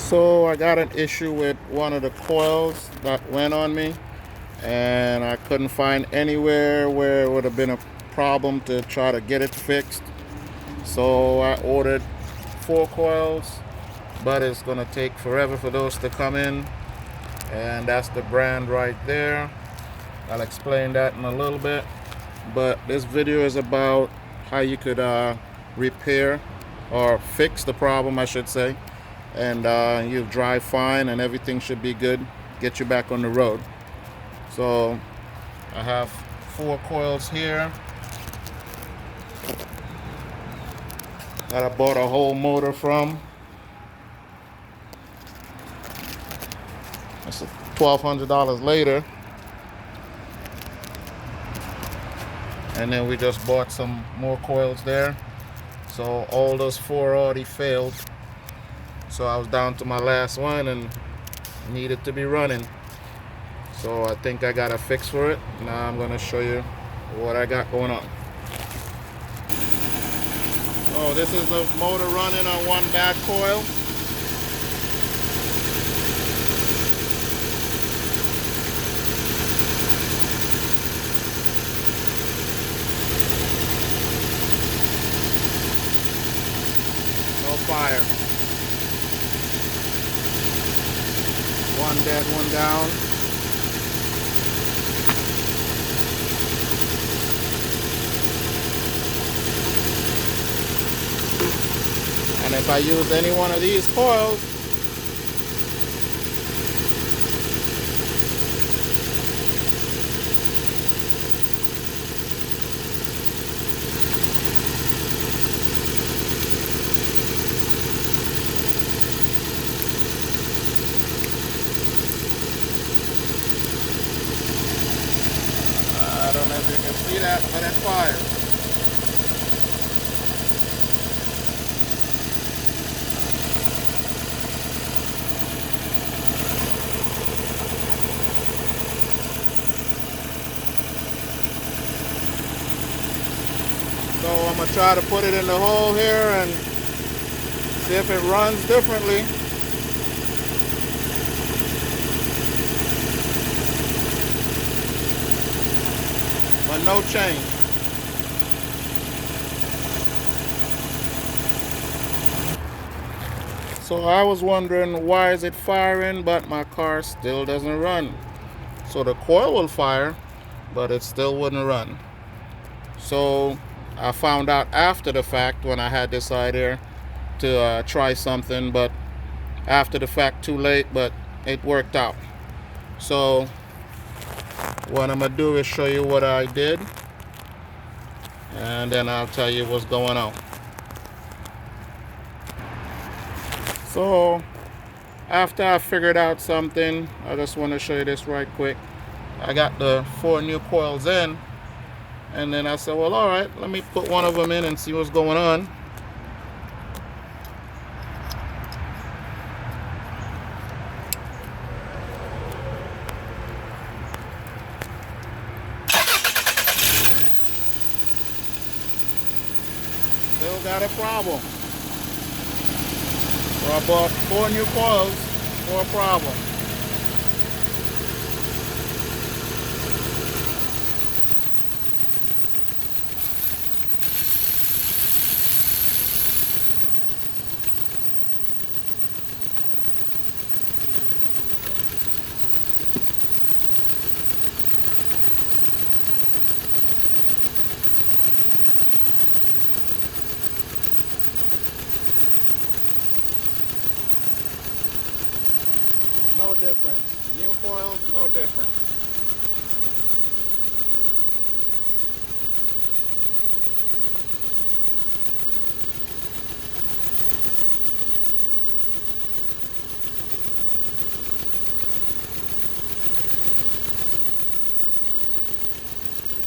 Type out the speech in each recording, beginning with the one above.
So I got an issue with one of the coils that went on me, and I couldn't find anywhere where it would have been a problem to try to get it fixed. So I ordered 4 coils, but it's gonna take forever for those to come in, and that's the brand right there. I'll explain that in a little bit, but this video is about how you could repair or fix the problem, I should say, and you'll drive fine and everything should be good, get you back on the road. So I have 4 coils here that I bought a whole motor from. It's $1,200 later, and then we just bought some more coils there. So all those 4 already failed, so I was down to my last one and needed to be running. So I think I got a fix for it. Now I'm going to show you what I got going on. Oh, this is the motor running on one bad coil. No fire. One dead, one down. And if I use any one of these coils, I don't know if you can see that, but it fires. So I'm going to try to put it in the hole here and see if it runs differently. But no change. So I was wondering, why is it firing but my car still doesn't run? So the coil will fire, but it still wouldn't run. So I found out after the fact, when I had this idea to try something, but after the fact, too late, but it worked out. So what I'm gonna do is show you what I did, and then I'll tell you what's going on. So after I figured out something, I just want to show you this right quick. I got the 4 new coils in, and then I said, well, all right, let me put one of them in and see what's going on. Still got a problem. So I bought 4 new coils for a problem. No difference. New coils, no difference.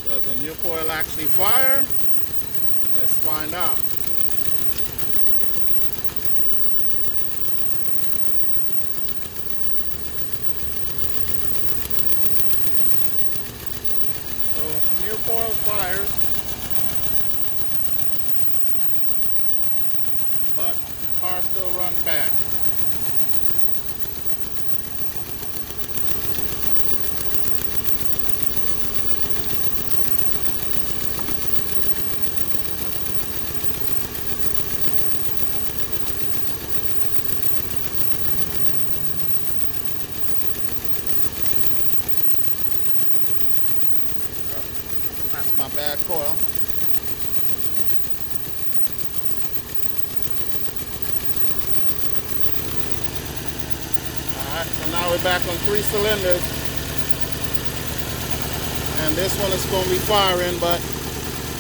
Does the new coil actually fire? Let's find out. New coil fires, but car still runs bad. my bad coil. Alright, so now we're back on 3 cylinders. And this one is going to be firing, but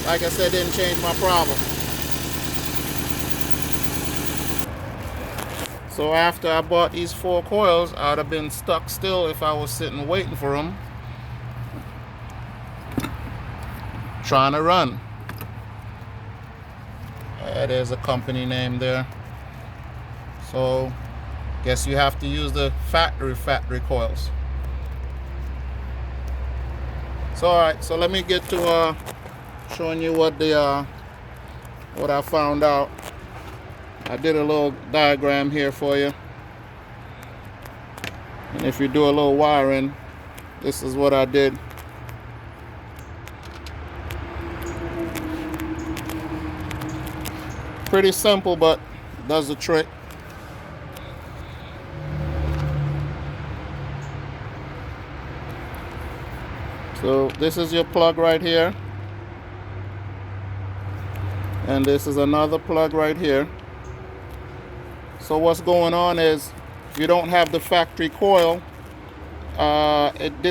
like I said, didn't change my problem. So after I bought these 4 coils, I'd have been stuck still if I was sitting waiting for them, trying to run. There's a company name there. So guess you have to use the factory coils. So alright, so let me get to showing you what I found out. I did a little diagram here for you, and if you do a little wiring, this is what I did. Pretty simple, but does the trick. So this is your plug right here, and this is another plug right here. So what's going on is, if you don't have the factory coil, it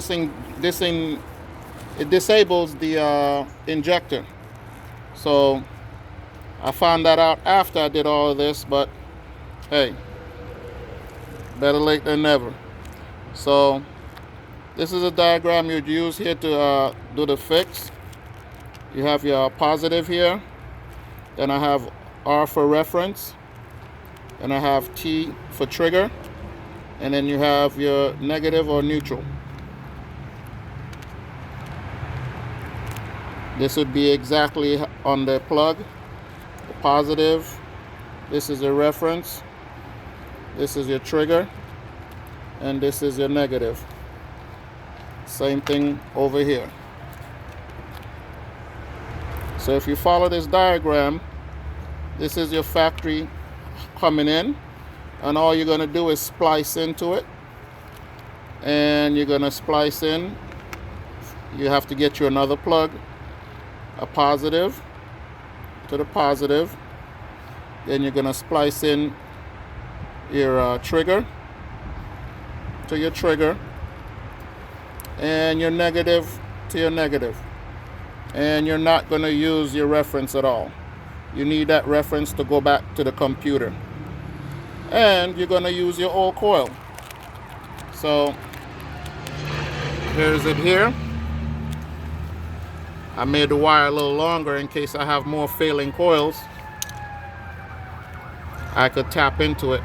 disables the injector. So I found that out after I did all of this, but hey, better late than never. So this is a diagram you'd use here to do the fix. You have your positive here, then I have R for reference, and I have T for trigger, and then you have your negative or neutral. This would be exactly on the plug. The positive, this is your reference, this is your trigger, and this is your negative. Same thing over here. So if you follow this diagram, this is your factory coming in, and all you're going to do is splice into it, and you're going to splice in. You have to get you another plug, a positive to the positive, then you're going to splice in your trigger to your trigger, and your negative to your negative, and you're not going to use your reference at all. You need that reference to go back to the computer. And you're going to use your old coil. So here's it here. I made the wire a little longer in case I have more failing coils. I could tap into it.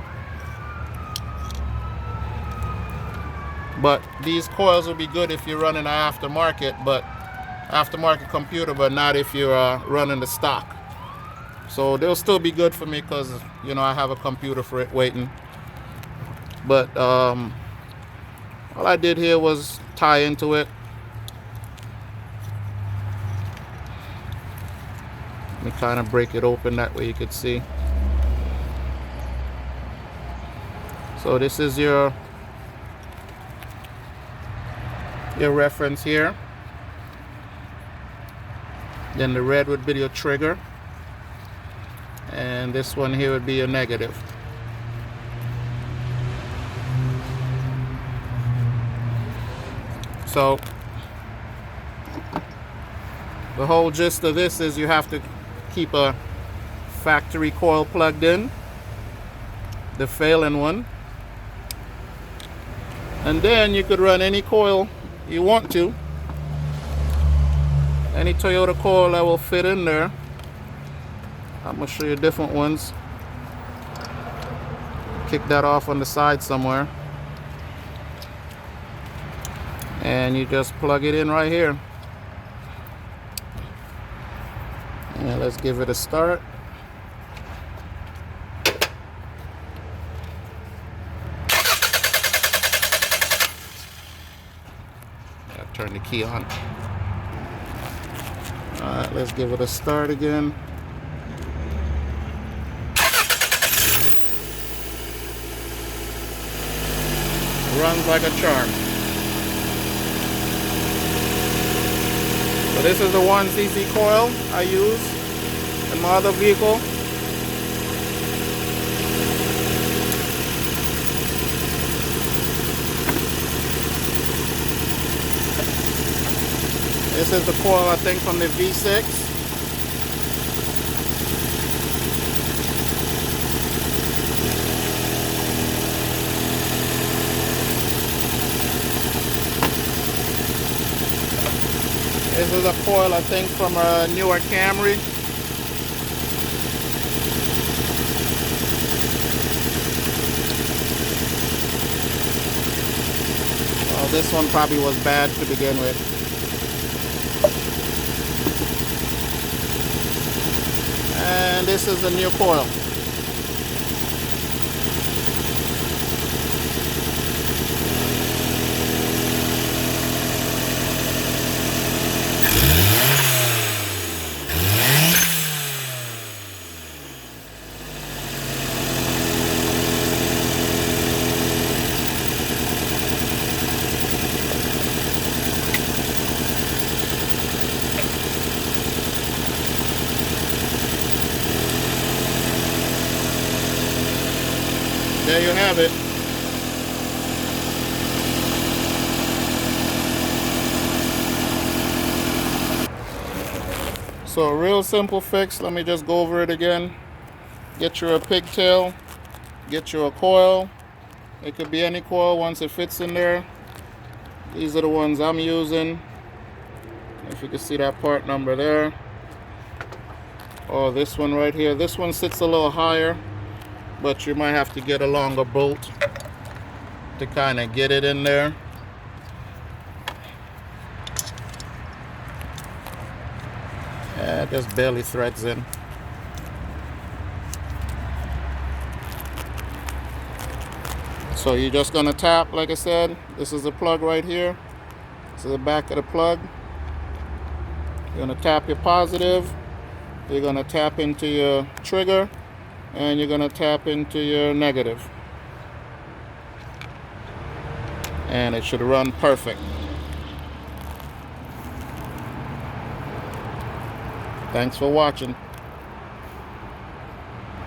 But these coils will be good if you're running an aftermarket computer, but not if you're running the stock. So they'll still be good for me because, you know, I have a computer for it waiting. But all I did here was tie into it. Let me kind of break it open, that way you could see. So this is your reference here. Then the red would be your trigger, and this one here would be your negative. So the whole gist of this is you have to keep a factory coil plugged in, the failing one, and then you could run any coil you want to. Any Toyota coil that will fit in there. I'm going to show you different ones. Kick that off on the side somewhere. And you just plug it in right here. And let's give it a start. I'll turn the key on. Alright, let's give it a start again. Runs like a charm. So this is the 1cc coil I use in my other vehicle. This is the coil, I think, from the V6. This is a coil, I think, from a newer Camry. Well, this one probably was bad to begin with. And this is the new coil. There you have it. So a real simple fix. Let me just go over it again. Get you a pigtail, get you a coil. It could be any coil once it fits in there. These are the ones I'm using. If you can see that part number there. Or this one right here. This one sits a little higher, but you might have to get a longer bolt to kind of get it in there. Yeah, it just barely threads in. So you're just gonna tap, like I said, this is the plug right here. This is the back of the plug. You're gonna tap your positive, you're gonna tap into your trigger, and you're gonna tap into your negative. And it should run perfect. Thanks for watching.